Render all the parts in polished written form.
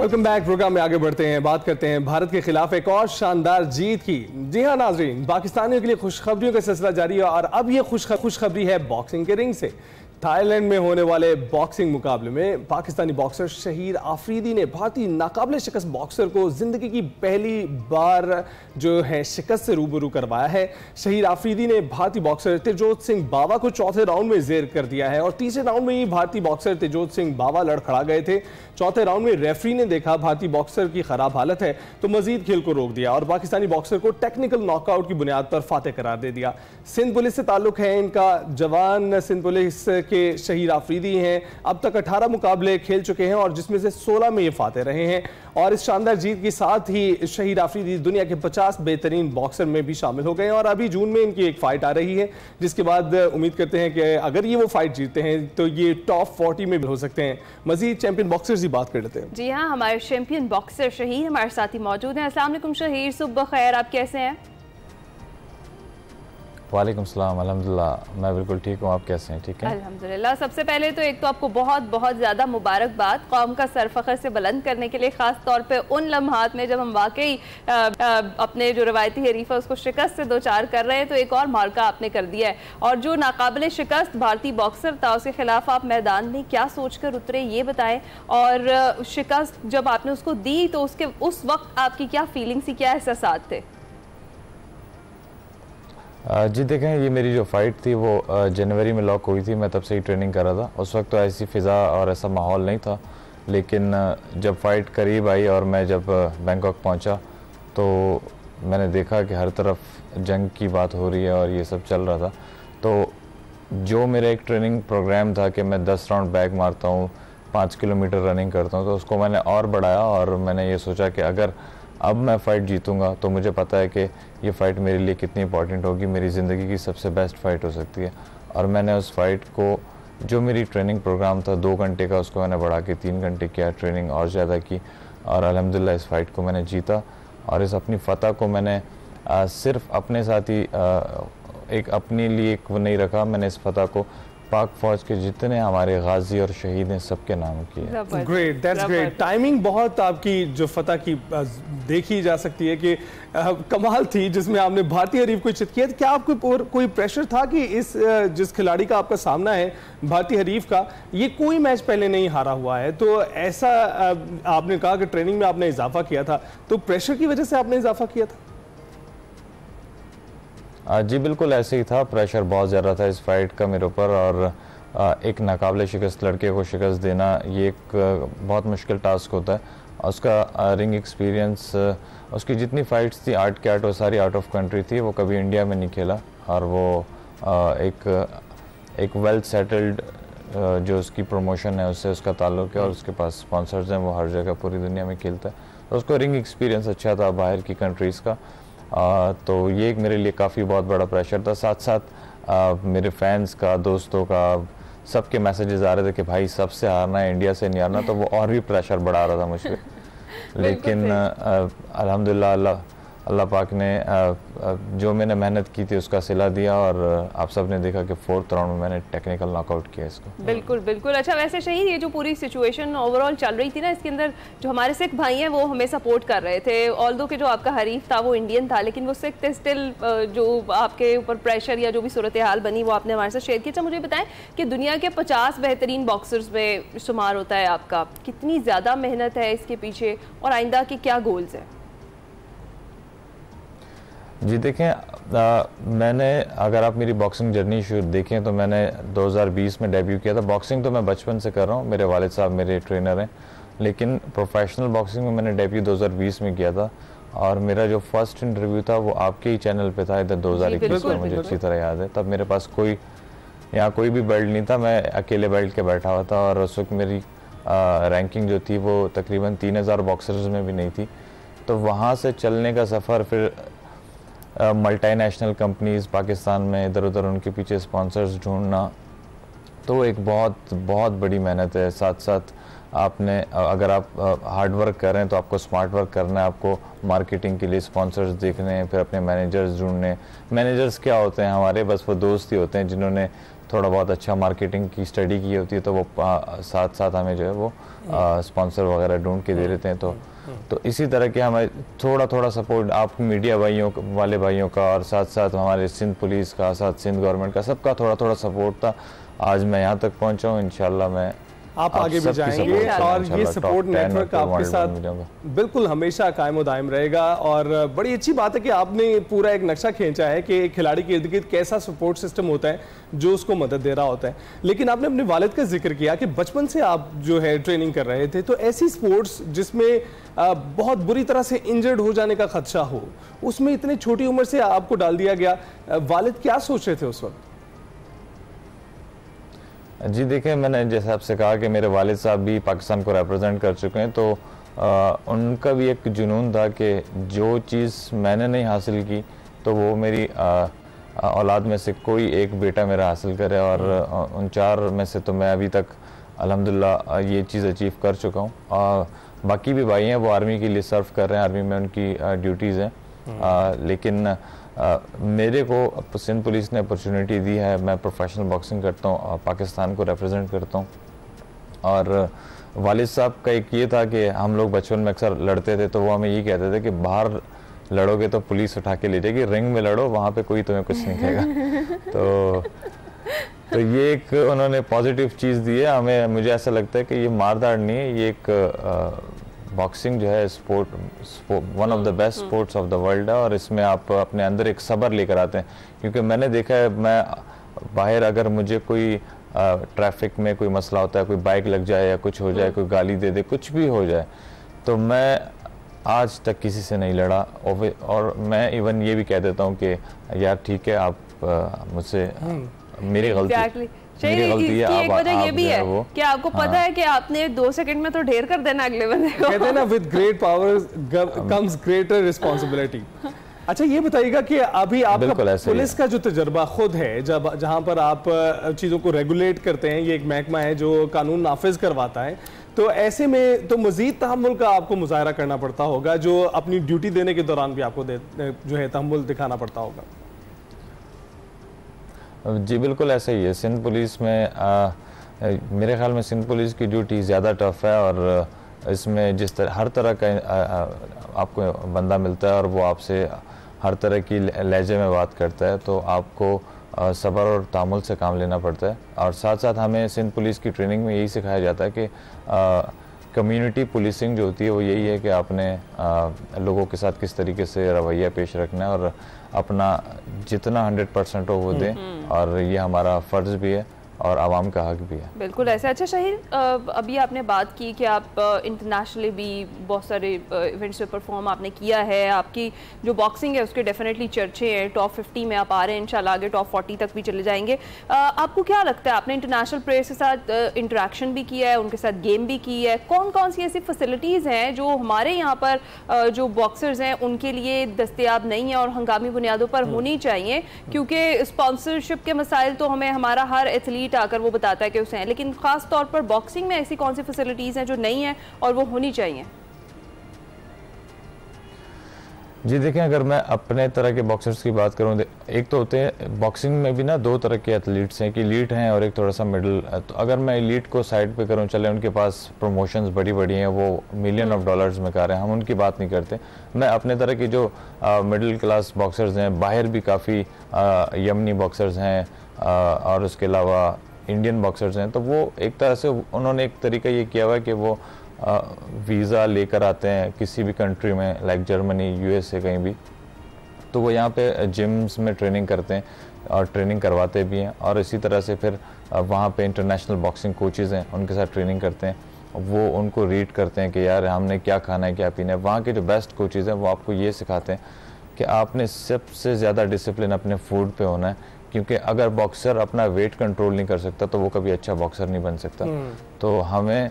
Welcome back. Programme में आगे बढ़ते हैं, बात करते हैं भारत के खिलाफ एक और शानदार जीत की। जी हाँ नाजरीन, पाकिस्तानियों के लिए खुशखबरियों का सिलसिला जारी है और अब ये खुशखबरी है बॉक्सिंग के रिंग से। थाईलैंड में होने वाले बॉक्सिंग मुकाबले में पाकिस्तानी बॉक्सर शहीर आफरीदी ने भारतीय नाकाबिले शिकस्त बॉक्सर को जिंदगी की पहली बार जो है शिकस्त से रूबरू करवाया है। शहीर आफरीदी ने भारतीय बॉक्सर तेजोत सिंह बावा को चौथे राउंड में जेर कर दिया है और तीसरे राउंड में ही भारतीय बॉक्सर तेजोत सिंह बावा लड़खड़ा गए थे। चौथे राउंड में रेफरी ने देखा भारतीय बॉक्सर की खराब हालत है तो मजीद खेल को रोक दिया और पाकिस्तानी बॉक्सर को टेक्निकल नॉकआउट की बुनियाद पर फातेह करार दे दिया। सिंध पुलिस से ताल्लुक है इनका। जवान सिंध पुलिस के शहीर आफरीदी हैं। अब तक 18 मुकाबले खेल चुके हैं और जिसमें से 16 में ये फातेह रहे हैं और इस शानदार जीत के साथ ही शहीर आफरीदी दुनिया के 50 बेहतरीन बॉक्सर में भी शामिल हो गए हैं और अभी जून में इनकी एक फाइट आ रही है जिसके बाद उम्मीद करते हैं कि अगर ये वो फाइट जीतते हैं तो ये टॉप 40 में भी हो सकते हैं। मजीद चैंपियन बॉक्सर्स की बात कर लेते हैं। जी हाँ, हमारे चैंपियन बॉक्सर शहीर हमारे साथ ही मौजूद हैं। अस्सलाम वालेकुम शहीर, सुबह खैर, आप कैसे हैं? वालेकुम सलाम, अल्हम्दुलिल्लाह मैं बिल्कुल ठीक हूँ, आप कैसे हैं? ठीक है अल्हम्दुलिल्लाह। सबसे पहले तो एक तो आपको बहुत बहुत ज़्यादा मुबारकबाद कौम का सर फखर से बुलंद करने के लिए, ख़ास तौर पे उन लम्हात में जब हम वाकई अपने जो रवायती हरीफ है उसको शिकस्त से दो चार कर रहे हैं तो एक और मार्का आपने कर दिया है। और जो नाकाबिले शिकस्त भारतीय बॉक्सर था उसके खिलाफ आप मैदान में क्या सोच कर उतरे ये बताएं, और शिकस्त जब आपने उसको दी तो उस वक्त आपकी क्या फीलिंग्स थी, क्या एहसास थे? जी देखें, ये मेरी जो फ़ाइट थी वो जनवरी में लॉक हुई थी। मैं तब से ही ट्रेनिंग कर रहा था। उस वक्त तो ऐसी फ़िज़ा और ऐसा माहौल नहीं था, लेकिन जब फ़ाइट करीब आई और मैं जब बैंकॉक पहुंचा तो मैंने देखा कि हर तरफ जंग की बात हो रही है और ये सब चल रहा था। तो जो मेरा एक ट्रेनिंग प्रोग्राम था कि मैं 10 राउंड बैग मारता हूँ, 5 किलोमीटर रनिंग करता हूँ, तो उसको मैंने और बढ़ाया और मैंने ये सोचा कि अगर अब मैं फ़ाइट जीतूंगा तो मुझे पता है कि ये फ़ाइट मेरे लिए कितनी इंपॉर्टेंट होगी, मेरी ज़िंदगी की सबसे बेस्ट फ़ाइट हो सकती है। और मैंने उस फ़ाइट को, जो मेरी ट्रेनिंग प्रोग्राम था 2 घंटे का, उसको मैंने बढ़ा के 3 घंटे किया, ट्रेनिंग और ज़्यादा की और अल्हम्दुलिल्लाह इस फ़ाइट को मैंने जीता। और इस अपनी फ़तह को मैंने सिर्फ अपने साथ ही एक अपने लिए नहीं रखा, मैंने इस फ़तह को पाक फौज के जितने हमारे गाजी और शहीद हैं सबके नाम की है। Great, that's great. टाइमिंग बहुत आपकी जो फतह की देखी जा सकती है कि कमाल थी, जिसमें आपने भारतीय हरीफ को चित किया। क्या आपको कोई प्रेशर था कि इस जिस खिलाड़ी का आपका सामना है भारतीय हरीफ का, ये कोई मैच पहले नहीं हारा हुआ है, तो ऐसा आपने कहा कि ट्रेनिंग में आपने इजाफा किया था, तो प्रेशर की वजह से आपने इजाफा किया था? जी बिल्कुल ऐसे ही था। प्रेशर बहुत ज़्यादा था इस फाइट का मेरे ऊपर और एक नाकाबिले शिकस्त लड़के को शिकस्त देना ये एक बहुत मुश्किल टास्क होता है। उसका रिंग एक्सपीरियंस, उसकी जितनी फ़ाइट्स थी 8 के 8 वो सारी आउट ऑफ कंट्री थी, वो कभी इंडिया में नहीं खेला और वो एक वेल सेटल्ड जो उसकी प्रमोशन है उससे उसका ताल्लुक़ है और उसके पास स्पॉन्सर्स हैं, वो हर जगह पूरी दुनिया में खेलता है। तो उसको रिंग एक्सपीरियंस अच्छा था बाहर की कंट्रीज़ का। तो ये एक मेरे लिए काफ़ी बहुत बड़ा प्रेशर था। साथ साथ मेरे फैंस का, दोस्तों का, सबके मैसेजेस आ रहे थे कि भाई सबसे हारना है, इंडिया से नहीं हारना, तो वो और भी प्रेशर बढ़ा रहा था मुझ पर। लेकिन अल्हम्दुलिल्लाह अल्लाह पाक ने जो मैंने मेहनत की थी उसका सिला दिया और आप सब ने देखा कि 4th राउंड में मैंने टेक्निकल नॉकआउट किया इसको। बिल्कुल बिल्कुल। अच्छा, वैसे शहीद ये जो पूरी सिचुएशन ओवरऑल चल रही थी ना, इसके अंदर जो हमारे सिख भाई हैं वो हमें सपोर्ट कर रहे थे, ऑल्दो कि जो आपका हरीफ था वो इंडियन था लेकिन वो सिख थे स्टिल, जो आपके ऊपर प्रेशर या जो भी सूरत हाल बनी वो आपने हमारे साथ शेयर की। अच्छा मुझे बताएं कि दुनिया के 50 बेहतरीन बॉक्सर्स में शुमार होता है आपका, कितनी ज़्यादा मेहनत है इसके पीछे और आइंदा के क्या गोल्स हैं? जी देखें, मैंने, अगर आप मेरी बॉक्सिंग जर्नी शुरू देखें तो मैंने 2020 में डेब्यू किया था। बॉक्सिंग तो मैं बचपन से कर रहा हूँ, मेरे वालिद साहब मेरे ट्रेनर हैं, लेकिन प्रोफेशनल बॉक्सिंग में मैंने डेब्यू 2020 में किया था और मेरा जो फर्स्ट इंटरव्यू था वो आपके ही चैनल पे था, इधर 2021 में, मुझे अच्छी तरह याद है। तब मेरे पास यहाँ कोई भी बेल्ट नहीं था, मैं अकेले बेल्ट के बैठा हुआ था और उस वक्त मेरी रैंकिंग जो थी वो तकरीबन 3000 बॉक्सर्स में भी नहीं थी। तो वहाँ से चलने का सफ़र, फिर मल्टीनेशनल कंपनीज़ पाकिस्तान में इधर उधर उनके पीछे स्पॉन्सर्स ढूंढना, तो एक बहुत बहुत बड़ी मेहनत है। साथ साथ आपने, अगर आप हार्ड वर्क कर रहे हैं तो आपको स्मार्ट वर्क करना है, आपको मार्केटिंग के लिए स्पॉन्सर्स देखने हैं, फिर अपने मैनेजर्स ढूंढने। मैनेजर्स क्या होते हैं हमारे, बस वो दोस्त ही होते हैं जिन्होंने थोड़ा बहुत अच्छा मार्केटिंग की स्टडी की होती है तो वो साथ साथ हमें जो है वो स्पॉन्सर वगैरह ढूंढ के दे देते हैं। तो इसी तरह के हमें थोड़ा थोड़ा सपोर्ट आप मीडिया वाले भाइयों का और साथ साथ हमारे सिंध पुलिस का, साथ सिंध गवर्नमेंट का, सबका थोड़ा थोड़ा सपोर्ट था। आज मैं यहाँ तक पहुँचा हूँ। इंशाल्लाह मैं आप आगे भी जाएंगे और ये सपोर्ट नेटवर्क आपके साथ बिल्कुल हमेशा कायम व दायम रहेगा। और बड़ी अच्छी बात है कि आपने पूरा एक नक्शा खींचा है कि एक खिलाड़ी के इर्द गिर्द कैसा सपोर्ट सिस्टम होता है जो उसको मदद दे रहा होता है। लेकिन आपने अपने वालिद का जिक्र किया कि बचपन से आप जो है ट्रेनिंग कर रहे थे, तो ऐसी स्पोर्ट्स जिसमें बहुत बुरी तरह से इंजर्ड हो जाने का खदशा हो, उसमें इतनी छोटी उम्र से आपको डाल दिया गया, वालिद क्या सोच रहे थे उस वक्त? जी देखिए, मैंने जैसे आपसे कहा कि मेरे वालिद साहब भी पाकिस्तान को रिप्रेजेंट कर चुके हैं, तो उनका भी एक जुनून था कि जो चीज़ मैंने नहीं हासिल की तो वो मेरी औलाद में से कोई एक बेटा मेरा हासिल करे। और उन 4 में से तो मैं अभी तक अल्हम्दुलिल्लाह ये चीज़ अचीव कर चुका हूँ। बाकी भी भाई हैं वो आर्मी के लिए सर्व कर रहे हैं, आर्मी में उनकी ड्यूटीज़ हैं। लेकिन मेरे को सिंध पुलिस ने अपॉर्चुनिटी दी है, मैं प्रोफेशनल बॉक्सिंग करता हूँ, पाकिस्तान को रिप्रेजेंट करता हूँ। और वालिद साहब का एक ये था कि हम लोग बचपन में अक्सर लड़ते थे तो वो हमें ये कहते थे कि बाहर लड़ोगे तो पुलिस उठा के ले जाएगी, रिंग में लड़ो वहाँ पे कोई तुम्हें कुछ नहीं कहेगा। तो ये एक उन्होंने पॉजिटिव चीज़ दी है हमें। मुझे ऐसा लगता है कि ये मारदार नहीं है, ये एक बॉक्सिंग जो है sport one of the best sports of the world है। और इसमें आप अपने अंदर एक सब्र लेकर आते हैं, क्योंकि मैंने देखा है, मैं बाहर अगर मुझे कोई ट्रैफिक में कोई मसला होता है, कोई बाइक लग जाए या कुछ हो जाए, कोई गाली दे दे, कुछ भी हो जाए, तो मैं आज तक किसी से नहीं लड़ा। और मैं इवन ये भी कह देता हूँ कि यार ठीक है, आप मुझसे मेरी गलती एक वजह ये भी है कि आपको पता है कि आपने 2 सेकंड में तो ढेर कर देना अगले बंदे को। कहते हैं ना, with great powers comes greater responsibility. अच्छा ये बताइएगा कि अभी आपका पुलिस का जो तजर्बा खुद है, जब जहां पर आप चीज़ों को रेगुलेट करते हैं, ये एक महकमा है जो कानून नाफिज करवाता है, तो ऐसे में तो मजीद तहम्मुल का आपको मुजाहरा करना पड़ता होगा, जो अपनी ड्यूटी देने के दौरान भी आपको जो है तहम्मुल दिखाना पड़ता होगा। जी बिल्कुल ऐसा ही है। सिंध पुलिस में मेरे ख्याल में सिंध पुलिस की ड्यूटी ज़्यादा टफ है, और इसमें जिस तरह हर तरह का आपको बंदा मिलता है और वो आपसे हर तरह की लहजे में बात करता है, तो आपको सब्र और तामुल से काम लेना पड़ता है। और साथ साथ हमें सिंध पुलिस की ट्रेनिंग में यही सिखाया जाता है कि कम्युनिटी पुलिसिंग जो होती है वो यही है कि आपने लोगों के साथ किस तरीके से रवैया पेश रखना है और अपना जितना 100% हो वो दें, और ये हमारा फ़र्ज़ भी है और आवाम का हक भी है। बिल्कुल ऐसे। अच्छा शाहीर, अभी आपने बात की कि आप इंटरनेशनली भी बहुत सारे इवेंट्स पे परफॉर्म आपने किया है, आपकी जो बॉक्सिंग है उसके डेफिनेटली चर्चे हैं, टॉप 50 में आप आ रहे हैं, इंशाल्लाह आगे टॉप 40 तक भी चले जाएंगे। आपको क्या लगता है, आपने इंटरनेशनल प्लेयर्स के साथ इंटरेक्शन भी किया है, उनके साथ गेम भी की है, कौन कौन सी ऐसी फैसिलिटीज़ हैं जो हमारे यहाँ पर जो बॉक्सर्स हैं उनके लिए दस्तयाब नहीं है और हंगामी बुनियादों पर होनी चाहिए? क्योंकि स्पॉन्सरशिप के मसाइल तो हमें हमारा हर एथलीट आकर वो बताता है कि उसे हैं, लेकिन खास तौर पर बॉक्सिंग में ऐसी कौन सी फैसिलिटीज हैं जो नहीं है और वो होनी चाहिए? जी देखें, अगर मैं अपने तरह के बॉक्सर्स की बात करूं, एक तो होते हैं बॉक्सिंग में भी ना 2 तरह के एथलीट्स हैं, कि एलीट हैं और एक थोड़ा सा मिडिल। तो अगर मैं एलीट को साइड पे करूं, चले उनके पास प्रमोशंस बड़ी बड़ी हैं, वो $1 मिलियन में कर रहे हैं, हम उनकी बात नहीं करते। मैं अपने तरह की जो मिडिल क्लास बॉक्सर्स हैं, बाहर भी काफ़ी यमनी बॉक्सर्स हैं और उसके अलावा इंडियन बॉक्सर्स हैं, तो वो एक तरह से उन्होंने एक तरीका ये किया हुआ है कि वो वीज़ा लेकर आते हैं किसी भी कंट्री में, लाइक जर्मनी, USA, कहीं भी, तो वो यहाँ पे जिम्स में ट्रेनिंग करते हैं और ट्रेनिंग करवाते भी हैं, और इसी तरह से फिर वहाँ पे इंटरनेशनल बॉक्सिंग कोचेज़ हैं, उनके साथ ट्रेनिंग करते हैं, वो उनको रीड करते हैं कि यार हमने क्या खाना है, क्या पीना है। वहाँ के जो बेस्ट कोचेज़ हैं वो आपको ये सिखाते हैं कि आपने सबसे ज़्यादा डिसिप्लिन अपने फूड पे होना है, क्योंकि अगर बॉक्सर अपना वेट कंट्रोल नहीं कर सकता तो वो कभी अच्छा बॉक्सर नहीं बन सकता। तो हमें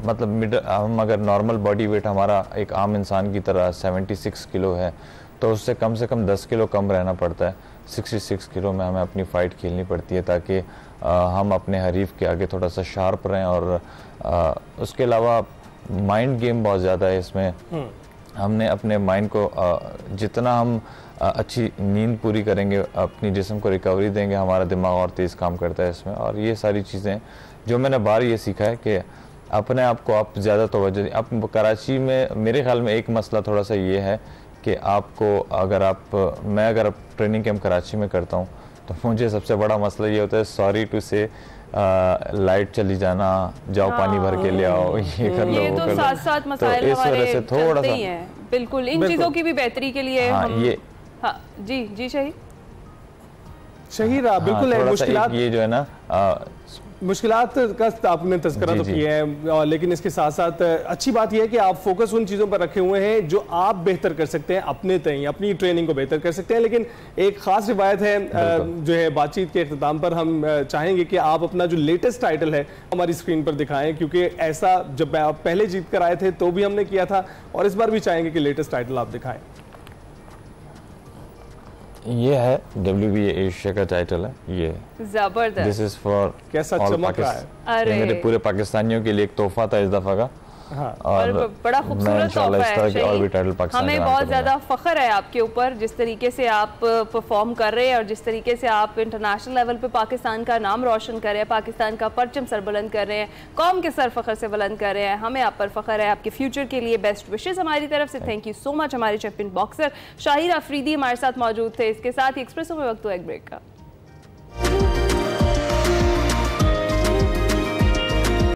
मतलब हम अगर नॉर्मल बॉडी वेट हमारा एक आम इंसान की तरह 76 किलो है, तो उससे कम से कम 10 किलो कम रहना पड़ता है। 66 किलो में हमें अपनी फ़ाइट खेलनी पड़ती है ताकि हम अपने हरीफ के आगे थोड़ा सा शार्प रहें। और उसके अलावा माइंड गेम बहुत ज़्यादा है इसमें। हमने अपने माइंड को जितना हम अच्छी नींद पूरी करेंगे, अपनी जिस्म को रिकवरी देंगे, हमारा दिमाग और तेज़ काम करता है इसमें। और ये सारी चीज़ें जो मैंने बाहर ये सीखा है कि अपने आप को आप ज़्यादा तवज्जो दें। अब कराची में मेरे ख्याल में एक मसला थोड़ा सा ये है कि आपको अगर मैं अगर ट्रेनिंग कैंप कराची में करता हूँ तो मुझे सबसे बड़ा मसला ये होता है, सॉरी टू से लाइट चली जाना, जाओ पानी भर के ले आओ, ये कर लो, ये वो तो कर लो। साथ-साथ मसाइल तो इस वजह से थोड़ा सा बिल्कुल इन चीजों की भी बेहतरी के लिए हाँ, हम ये जी शहीद बिल्कुल है। मुश्किलात ये जो है ना मुश्किलात का आपने तज़किरा तो किया है, लेकिन इसके साथ साथ अच्छी बात यह है कि आप फोकस उन चीज़ों पर रखे हुए हैं जो आप बेहतर कर सकते हैं, अपने तय अपनी ट्रेनिंग को बेहतर कर सकते हैं। लेकिन एक ख़ास रिवायत है जो है बातचीत के अख्ताम पर हम चाहेंगे कि आप अपना जो लेटेस्ट टाइटल है हमारी स्क्रीन पर दिखाएं, क्योंकि ऐसा जब आप पहले जीत कर आए थे तो भी हमने किया था और इस बार भी चाहेंगे कि लेटेस्ट टाइटल आप दिखाएं। ये है WBA एशिया का टाइटल है, ये जबरदस्त। दिस इज फॉर कैसा चमक रहा है। अरे मेरे पूरे पाकिस्तानियों के लिए एक तोहफा था इस दफा का। हाँ। और बड़ा खूबसूरत तोहफा है। और भी टाइटल पाकिस्तान हमें बहुत ज़्यादा फ़ख्र है आपके ऊपर, जिस तरीके से आप परफॉर्म कर रहे हैं और जिस तरीके से आप इंटरनेशनल लेवल पे पाकिस्तान का नाम रोशन कर रहे हैं, पाकिस्तान का परचम सरबुलंद कर रहे हैं, कौम के सर फ़ख्र से बुलंद कर रहे हैं। हमें आप पर फ़ख्र है। आपके फ्यूचर के लिए बेस्ट विशेज़ हमारी तरफ से। Thank you so much. हमारे चैंपियन बॉक्सर शाहिर अफरीदी हमारे साथ मौजूद थे। इसके साथ ही एक्सप्रेसो में वक्त हुआ एक ब्रेक का।